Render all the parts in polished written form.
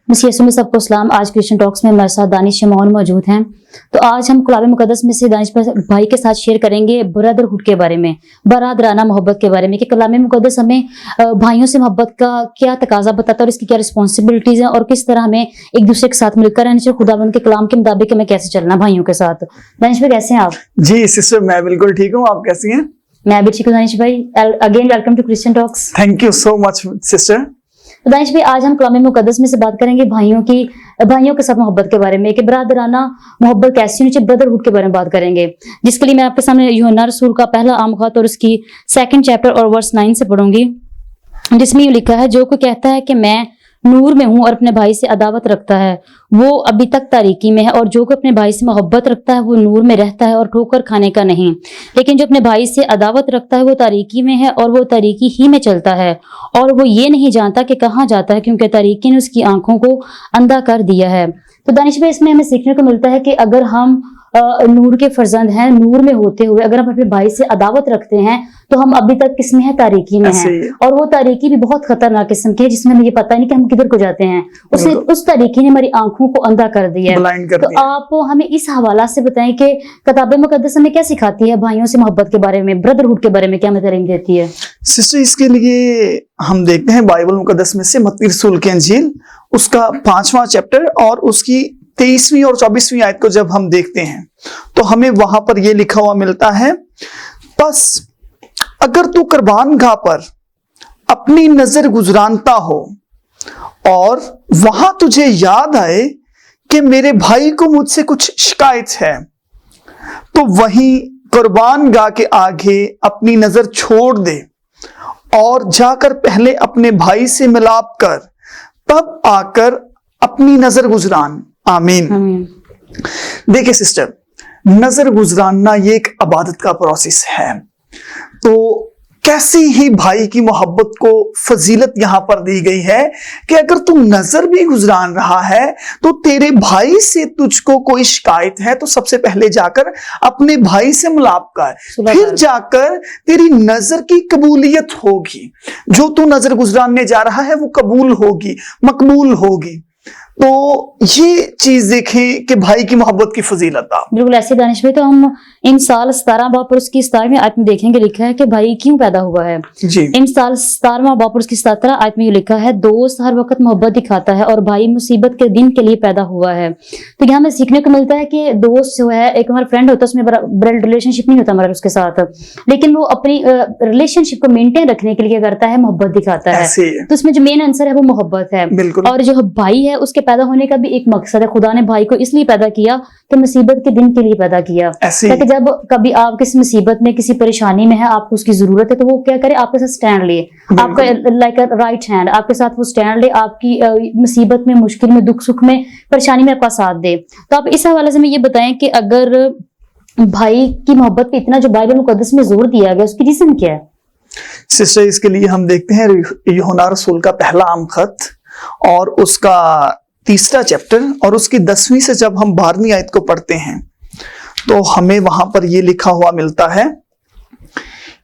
مسیح یسوع میں سب کو سلام۔ آج کرسچن ٹاکس میں ہمارے ساتھ دانش شمعون موجود ہیں۔ تو آج ہم کلام مقدس میں سے دانش بھائی کے ساتھ شیئر کریں گے برادرہڈ کے بارے میں، برادرانہ محبت کے بارے میں، کہ کلام مقدس ہمیں بھائیوں سے محبت کا کیا تقاضا بتاتا ہے اور اس کی کیا رسپانسبلٹیز ہیں، اور کس طرح ہمیں ایک دوسرے کے ساتھ مل کر رہنا چاہیے، خداوند کے کلام کے مطابق ہمیں کیسے چلنا بھائیوں کے ساتھ۔ دانش بھائی کیسے ہیں آپ؟ جی سسٹر میں بالکل ٹھیک ہوں، آپ کیسی ہیں؟ میں بھی ٹھیک ہوں دانش بھائی۔ Again welcome to Christian Talks. Thank you so much sister. Danish بھائی آج ہم کلام مقدس میں سے بات کریں گے بھائیوں کے ساتھ محبت کے بارے میں، کہ برادرانہ محبت کیسی ہونی چاہیے، بردرہڈ کے بارے میں بات کریں گے، جس کے لیے میں آپ کے سامنے یوحنا رسول کا پہلا عام خط اور اس کی 2 چیپٹر اور ورس 9 سے پڑھوں گی، جس میں یہ لکھا ہے، جو کوئی کہتا ہے کہ میں نور میں ہوں اور اپنے بھائی سے عداوت رکھتا ہے وہ ابھی تک تاریکی میں ہے، اور جو کوئی اپنے بھائی سے محبت رکھتا ہے وہ نور میں رہتا ہے اور ٹھوکر کھانے کا نہیں، لیکن جو اپنے بھائی سے عداوت رکھتا ہے وہ تاریکی میں ہے اور وہ تاریکی ہی میں چلتا ہے، اور وہ یہ نہیں جانتا کہ کہاں جاتا ہے، کیونکہ تاریکی نے اس کی آنکھوں کو اندھا کر دیا ہے۔ تو دانش بھائی اس میں ہمیں سیکھنے کو ملتا ہے کہ اگر ہم نور کے فرزند ہیں، نور میں ہوتے ہوئے اگر ہم اپنے بھائی سے عداوت رکھتے ہیں تو ہم ابھی تک کس میں ہیں؟ تاریکی میں ہیں، اور وہ تاریکی بھی بہت خطرناک قسم کی ہے، جس میں ہمیں یہ پتہ نہیں کہ ہم کدھر کو جاتے ہیں۔ اس تاریکی نے ہماری آنکھوں کو اندھا کر دیا ہے۔ تو آپ ہمیں اس حوالہ سے بتائیں کہ کتاب مقدس ہمیں کیا سکھاتی ہے بھائیوں سے محبت کے بارے میں، بردرہڈ کے بارے میں کیا ہمیں تعلیم دیتی ہے؟ سسٹر اس کے لیے ہم دیکھتے ہیں بائبل مقدس میں سے متی رسول کی انجیل، اس کا 5واں چیپٹر اور اس کی 23ویں اور 24ویں آیت کو جب ہم دیکھتے ہیں تو ہمیں وہاں پر یہ لکھا ہوا ملتا ہے، بس اگر تو قربان گاہ پر اپنی نظر گزرانتا ہو اور وہاں تجھے یاد آئے کہ میرے بھائی کو مجھ سے کچھ شکایت ہے، تو وہیں قربان گاہ کے آگے اپنی نظر چھوڑ دے اور جا کر پہلے اپنے بھائی سے ملاپ کر، تب آ کر اپنی نظر گزران۔ آمین۔ دیکھیں سسٹر، نظر گزراننا یہ ایک عبادت کا پروسیس ہے، تو کیسی ہی بھائی کی محبت کو فضیلت یہاں پر دی گئی ہے کہ اگر تم نظر بھی گزران رہا ہے تو تیرے بھائی سے تجھ کو کوئی شکایت ہے تو سب سے پہلے جا کر اپنے بھائی سے ملاپ کر، پھر جا کر تیری نظر کی قبولیت ہوگی، جو تو نظر گزراننے جا رہا ہے وہ قبول ہوگی، مقبول ہوگی۔ تو یہ چیز دیکھیں کہ بھائی کی محبت کی فضیلت۔ بالکل ایسے دانش بھائی، تو ہم انسال 17 باب پر اس کی 17ویں آیت میں دیکھیں گے لکھا ہے کہ بھائی کیوں پیدا ہوا ہے۔ انسال 17واں باب پر اس کی 17 آیت میں یہ لکھا ہے، دوست ہر وقت محبت دکھاتا ہے اور بھائی مصیبت کے دن کے لیے پیدا ہوا ہے۔ تو یہاں ہمیں سیکھنے کو ملتا ہے کہ دوست جو ہے ایک ہمارا فرینڈ ہوتا ہے، اس میں بلڈ ریلیشن شپ نہیں ہوتا ہمارا اس کے ساتھ، لیکن وہ اپنی ریلیشن شپ کو مینٹین رکھنے کے لیے کرتا ہے، محبت دکھاتا ہے۔ تو اس میں جو مین آنسر ہے وہ محبت ہے، اور جو بھائی ہے اس کے پیدا ہونے کا بھی ایک مقصد ہے۔ خدا نے بھائی کو اس لیے پیدا کیا کہ مصیبت کے دن کے لیے پیدا کیا، تاکہ جب کبھی آپ کسی مصیبت میں کسی پریشانی میں ہے، آپ کو اس کی ضرورت ہے، تو وہ کیا کرے؟ آپ کے ساتھ سٹینڈ لے، آپ کا لائک رائٹ ہینڈ آپ کے ساتھ وہ سٹینڈ لے، آپ کی مصیبت میں، مشکل میں، دکھ سکھ میں، پریشانی میں آپ کا ساتھ دے۔ تو آپ اس حوالے سے میں یہ بتائیں کہ اگر بھائی کی محبت پہ اتنا جو بائبل مقدس میں زور دیا گیا، اس کی ریزن کیا ہے؟ سسٹر اس کے لیے ہم دیکھتے ہیں یوحنا رسول کا پہلا عام خط اور اس کا 3 چیپٹر اور اس کی 10ویں سے جب ہم 12ویں آیت کو پڑھتے ہیں تو ہمیں وہاں پر یہ لکھا ہوا ملتا ہے،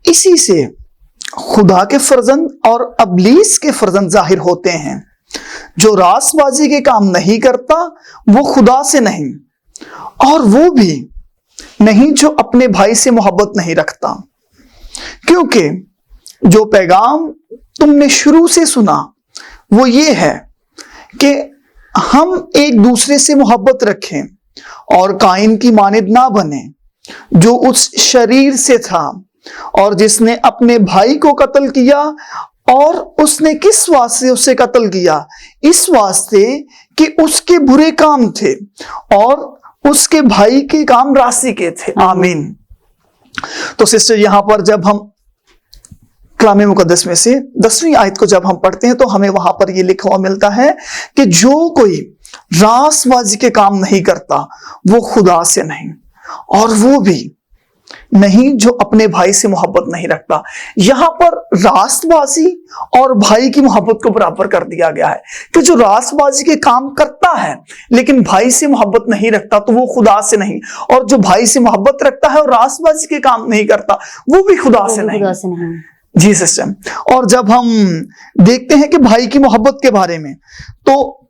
اسی سے خدا کے فرزند اور ابلیس کے فرزند ظاہر ہوتے ہیں، جو راست بازی کے کام نہیں کرتا وہ خدا سے نہیں، اور وہ بھی نہیں جو اپنے بھائی سے محبت نہیں رکھتا، کیونکہ جو پیغام تم نے شروع سے سنا وہ یہ ہے کہ ہم ایک دوسرے سے محبت رکھیں اور قائن کی مانند نہ بنیں، جو اس شریر سے تھا اور جس نے اپنے بھائی کو قتل کیا، اور اس نے کس واسطے اسے قتل کیا؟ اس واسطے کہ اس کے برے کام تھے اور اس کے بھائی کے کام راستی کے تھے۔ آمین۔ تو سسٹر یہاں پر جب ہم کلام مقدس میں سے 10ویں آیت کو جب ہم پڑھتے ہیں تو ہمیں وہاں پر یہ لکھا ہوا ملتا ہے کہ جو کوئی راست بازی کے کام نہیں کرتا وہ خدا سے نہیں، اور وہ بھی نہیں جو اپنے بھائی سے محبت نہیں رکھتا۔ یہاں پر راست بازی اور بھائی کی محبت کو برابر کر دیا گیا ہے کہ جو راست بازی کے کام کرتا ہے لیکن بھائی سے محبت نہیں رکھتا تو وہ خدا سے نہیں، اور جو بھائی سے محبت رکھتا ہے اور راست بازی کے کام نہیں کرتا وہ بھی خدا سے نہیں۔ جی سسٹر، اور جب ہم دیکھتے ہیں کہ بھائی کی محبت کے بارے میں تو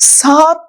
7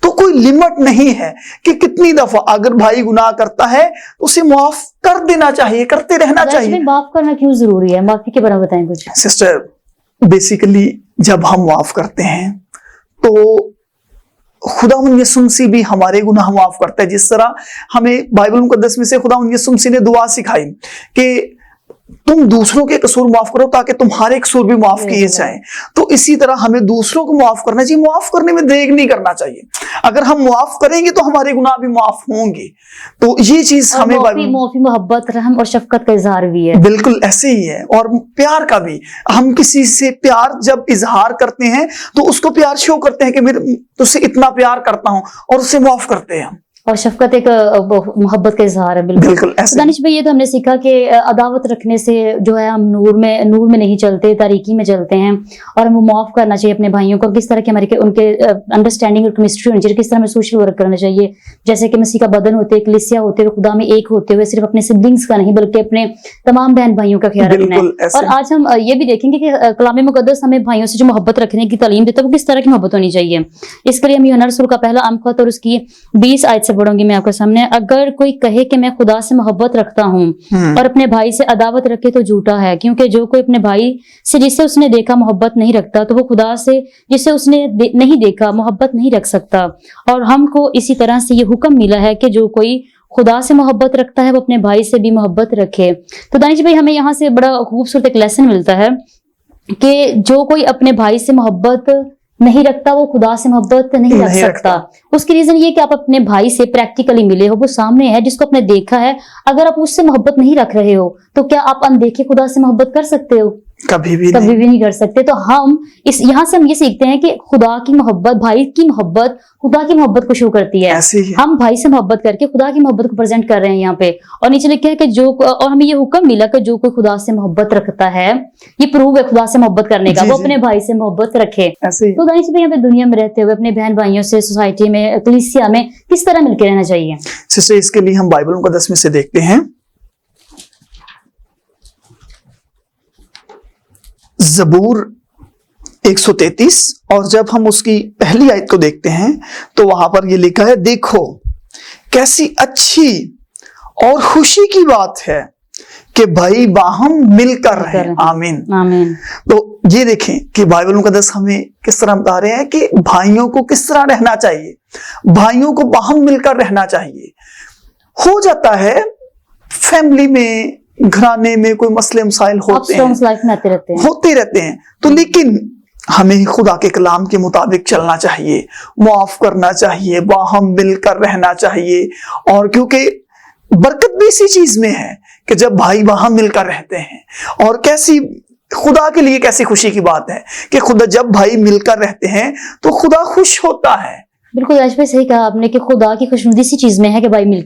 تو کوئی لمٹ نہیں ہے کہ کتنی دفعہ اگر بھائی گناہ کرتا ہے تو اسے معاف کر دینا چاہیے, کرتے رہنا چاہیے. معاف کرنا کیوں ضروری ہے؟ معافی کے بارے میں بتائیں کچھ. سسٹر, بیسیکلی جب ہم معاف کرتے ہیں تو خداوند یسوع مسیح بھی ہمارے گناہ معاف کرتا ہے. جس طرح ہمیں بائبل مقدس میں سے خداوند یسوع مسیح نے دعا سکھائی کہ تم دوسروں کے قصور معاف کرو تاکہ تمہارے قصور بھی معاف کیے جائیں. تو اسی طرح ہمیں دوسروں کو معاف کرنا چاہیے, معاف کرنے میں دیر نہیں کرنا چاہیے. اگر ہم معاف کریں گے تو ہمارے گناہ بھی معاف ہوں گے. تو یہ چیز ہمیں معافی محبت, رحم اور شفقت کا اظہار بھی ہے. بالکل ایسے ہی ہے, اور پیار کا بھی. ہم کسی سے پیار جب اظہار کرتے ہیں تو اس کو پیار شو کرتے ہیں کہ میں تجھ سے اتنا پیار کرتا ہوں, اور اسے معاف کرتے ہیں. اور شفقت ایک محبت کا اظہار ہے. بالکل ایسے. دانش بھائی, یہ تو ہم نے سیکھا کہ عداوت رکھنے سے جو ہے ہم نور میں نہیں چلتے, تاریکی میں چلتے ہیں, اور ہمیں معاف کرنا چاہیے اپنے بھائیوں کو. کس طرح کے ہمارے ان کے انڈرسٹینڈنگ اور کیمسٹری ہونی چاہیے, کس طرح ہمیں سوشل ورک کرنا چاہیے. جیسے کہ مسیح کا بدن ہوتے ہوئے, کلیسیا ہوتے ہوئے, خدا میں ایک ہوتے ہوئے, صرف اپنے سبلنگز کا نہیں بلکہ اپنے تمام بہن بھائیوں کا خیال رکھنا ہے. اور آج ہم یہ بھی دیکھیں گے کہ کلام مقدس ہمیں بھائیوں سے جو محبت رکھنے کی تعلیم دیتا ہے وہ کس طرح کی محبت ہونی چاہیے. اس کے لیے ہم یوحنا رسول کا پہلا عام خط اور اس کی 20 آیت سے پڑھوں گی میں آپ کے سامنے. اگر کوئی کہے کہ میں خدا سے محبت رکھتا ہوں اور اپنے بھائی سے عداوت رکھے تو جھوٹا ہے, کیونکہ جو کوئی اپنے بھائی سے جسے اس نے دیکھا محبت نہیں رکھتا تو وہ خدا سے جسے اس نے نہیں دیکھا محبت نہیں رکھ سکتا. اور ہم کو اسی طرح سے یہ حکم ملا ہے کہ جو کوئی خدا سے محبت رکھتا ہے وہ اپنے بھائی سے بھی محبت رکھے. تو دانش بھائی, ہمیں یہاں سے بڑا خوبصورت ایک لیسن ملتا ہے کہ جو کوئی اپنے بھائی سے محبت نہیں رکھتا وہ خدا سے محبت نہیں رکھ سکتا. اس کی ریزن یہ کہ آپ اپنے بھائی سے پریکٹیکلی ملے ہو, وہ سامنے ہے جس کو آپ نے دیکھا ہے. اگر آپ اس سے محبت نہیں رکھ رہے ہو تو کیا آپ اندیکھے خدا سے محبت کر سکتے ہو؟ کبھی بھی نہیں کر سکتے. تو ہم یہاں سے ہم یہ سیکھتے ہیں کہ خدا کی محبت, بھائی کی محبت خدا کی محبت کو شو کرتی ہے. ہم بھائی سے محبت کر کے خدا کی محبت کو پریزنٹ کر رہے ہیں یہاں پہ. اور نیچے لکھا ہے کہ اور ہمیں یہ حکم ملا کہ جو کوئی خدا سے محبت رکھتا ہے, یہ پروو ہے خدا سے محبت کرنے کا, وہ اپنے بھائی سے محبت رکھے. تو دانش بھائی, یہاں پہ دنیا میں رہتے ہوئے اپنے بہن بھائیوں سے, سوسائٹی میں, کلیسیا میں کس طرح مل کے رہنا چاہیے؟ سسٹر, اس کے لیے ہم بائبل مقدس میں سے دیکھتے ہیں زبور 133, اور جب ہم اس کی پہلی آیت کو دیکھتے ہیں تو وہاں پر یہ لکھا ہے, دیکھو کیسی اچھی اور خوشی کی بات ہے کہ بھائی باہم مل کر رہیں. آمین. تو یہ دیکھیں کہ بائبل مقدس ہمیں کس طرح بتا رہے ہیں کہ بھائیوں کو کس طرح رہنا چاہیے, بھائیوں کو باہم مل کر رہنا چاہیے. ہو جاتا ہے فیملی میں, گھرانے میں کوئی مسئلے مسائل ہوتے رہتے ہیں, تو لیکن ہمیں خدا کے کلام کے مطابق چلنا چاہیے, معاف کرنا چاہیے, باہم مل کر رہنا چاہیے. اور کیونکہ برکت بھی اسی چیز میں ہے کہ جب بھائی باہم مل کر رہتے ہیں, اور کیسی خدا کے لیے کیسی خوشی کی بات ہے کہ خدا جب بھائی مل کر رہتے ہیں تو خدا خوش ہوتا ہے. بالکل راج بھائی, صحیح کہا آپ نے کہ خدا کی خوشنودی اسی چیز میں ہے کہ بھائی مل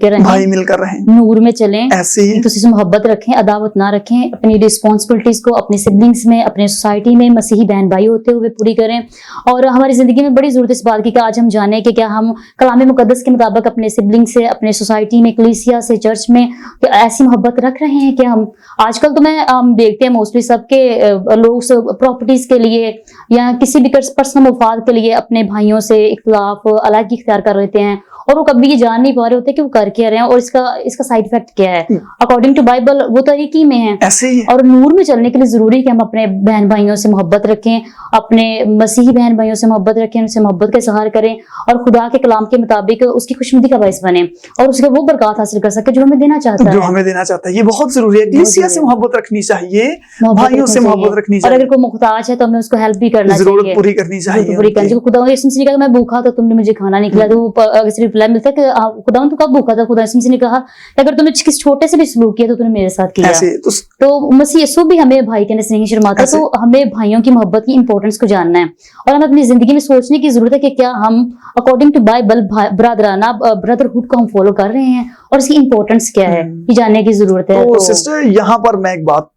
کر رہیں, نور میں چلیں, ایک دوسرے سے محبت رکھیں, عداوت نہ رکھیں, اپنی ریسپانسبلٹیز کو اپنے سبلنگز میں, اپنے سوسائٹی میں مسیحی بہن بھائی ہوتے ہوئے پوری کریں. اور ہماری زندگی میں بڑی ضرورت اس بات کی کہ آج ہم جانیں کہ کیا ہم کلام مقدس کے مطابق اپنے سبلنگ سے, اپنے سوسائٹی میں, کلیسیا سے, چرچ میں ایسی محبت رکھ رہے ہیں کہ ہم آج کل تو ہم دیکھتے ہیں موسٹلی سب کے لوگ پراپرٹیز کے لیے یا کسی بھی پرسنل مفاد کے لیے اپنے بھائیوں سے اختلاف علیحدگی اختیار کر لیتے ہیں, اور وہ کبھی یہ جان نہیں پا رہے ہوتے کہ وہ کر کیا رہے ہیں اور اس کا سائیڈ افیکٹ کیا ہے. اکارڈنگ ٹو بائبل وہ طریقی میں ہے, اور نور میں چلنے کے لیے ضروری کہ ہم اپنے بہن بھائیوں سے محبت رکھیں, اپنے مسیحی بہن بھائیوں سے محبت رکھیں, ان سے محبت کا اظہار کریں, اور خدا کے کلام کے مطابق اس کی خوشنودی کا باعث بنیں, اور اس کے وہ برکات حاصل کر سکے جو ہمیں دینا چاہتا ہے. یہ بہت ضروری ہے. کلیسیا سے محبت رکھنی چاہیے, بھائیوں سے محبت رکھنی چاہیے, اور اگر کوئی محتاج ہے تو ہمیں اس کو ہیلپ بھی کرنا چاہیے, ضرورت پوری کرنی چاہیے. خدا نے کہا میں بھوکا تو تم نے مجھے کھانا نہیں کھلایا, تو صرف رپلائی ملتا ہے کہ خدا تو کب بھوکا تھا. خدا نے کہا کہ اگر تم نے کسی چھوٹے سے بھی سلوک کیا تو تم نے میرے ساتھ کیا. تو مسیح یسوع بھی ہمیں بھائی کہنے سے نہیں شرماتا. تو ہمیں بھائیوں کی محبت کی امپورٹنس کو جاننا ہے, اور ہمیں اپنی زندگی میں سوچنے کی ضرورت ہے کہ کیا ہم اکارڈنگ ٹو بائبل برادرانہ بردرہڈ کو ہم فالو کر رہے ہیں, اور اس کی امپورٹنس کیا ہے یہ جاننے کی ضرورت ہے. تو سسٹر, یہاں پر میں ایک بات